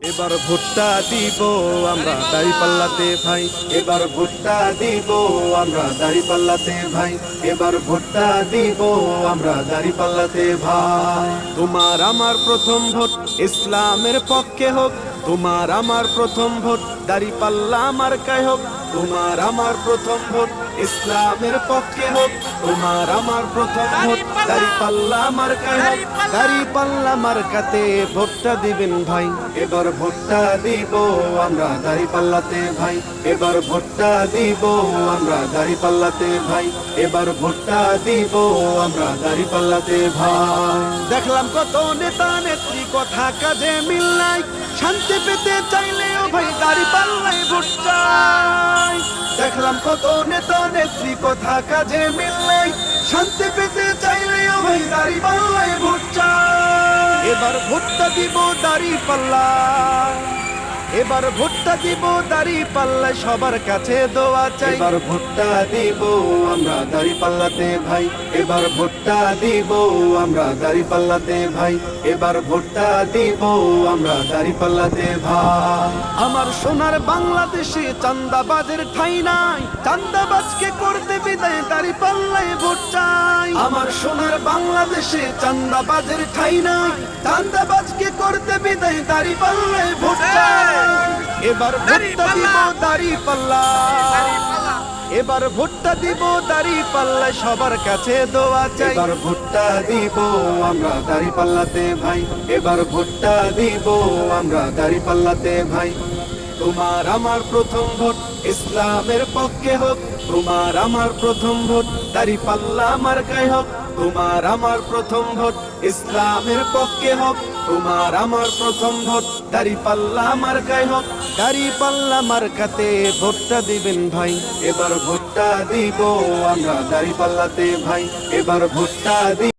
এবার ভোটটা দিব আমরা দাঁড়িপাল্লাতে ভাই, এবার ভোটটা দিব আমরা দাঁড়িপাল্লাতে ভাই, এবার ভোটটা দিব আমরা দাঁড়িপাল্লাতে ভাই। তোমার আমার প্রথম ভোট ইসলামের পক্ষে হোক, তোমার আমার প্রথম ভোট দাঁড়িপাল্লা মার্কায় হোক, তোমার আমার প্রথম ভোট ইসলামের পক্ষে হোক, তোমার আমার প্রথম ভোট দাঁড়িপাল্লা মার্কায় হোক। দাঁড়িপাল্লা মার্কাতে ভোটটা দিবেন ভাই, এবার ভোটটা দিব আমরা দাঁড়িপাল্লাতে ভাই, এবার ভোটটা দিব আমরা দাঁড়িপাল্লাতে ভাই, এবার ভোটটা দিব আমরা দাঁড়িপাল্লাতে ভাই। দেখলাম কত নেতা নেত্রী কথা কাজে মিল নাই, শান্তি পেতে চাইলেও ভাই দাঁড়িপাল্লায় ভোট চাই। দেখলাম কত নেতা নেত্রী কথা কাজে মিল নাই, শান্তি পেতে চাইলেও ভাই দাঁড়িপাল্লায় ভোট চাই। এবার ভোটটা দিব দাঁড়িপাল্লা, এবার ভোটটা দিব দাঁড়িপাল্লায় সবার কাছে দোয়া চাই। এবার ভোটটা দিব আমরা দাঁড়িপাল্লাতে ভাই, এবার ভোটটা দিব আমরা দাঁড়িপাল্লাতে ভাই, এবার ভোটটা দিব আমরা দাঁড়িপাল্লাতে ভাই। আমার সোনার বাংলাদেশে চান্দাবাজের ঠাঁই নাই, চান্দাবাজকে করতে বিদায় দাঁড়িপাল্লায় ভোট চাই। আমার সোনার বাংলাদেশে চান্দাবাজের ঠাঁই নাই, চান্দাবাজকে করতে বিদায় দাঁড়িপাল্লায় ভোট চাই। এবার ভোটটা দিব দাঁড়িপাল্লা, এবার ভোটটা দিব দাঁড়িপাল্লায় সবার কাছে দোয়া চাই। এবার ভোটটা দিব আমরা দাঁড়িপাল্লাতে ভাই, এবার ভোটটা দিব আমরা দাঁড়িপাল্লাতে ভাই। তোমার আমার প্রথম ভোট ইসলামের পক্ষে হোক, তোমার আমার প্রথম ভোট দাঁড়িপাল্লা মার্কায় হোক, তোমার আমার প্রথম ভোট ইসলামের পক্ষে হোক, তোমার আমার প্রথম ভোট দাঁড়িপাল্লা মার্কায় হোক। দাঁড়িপাল্লা মার্কাতে ভোটটা দিবেন ভাই, এবার ভোটটা দিব আমরা দাঁড়িপাল্লাতে ভাই, এবার ভোটটা দিব।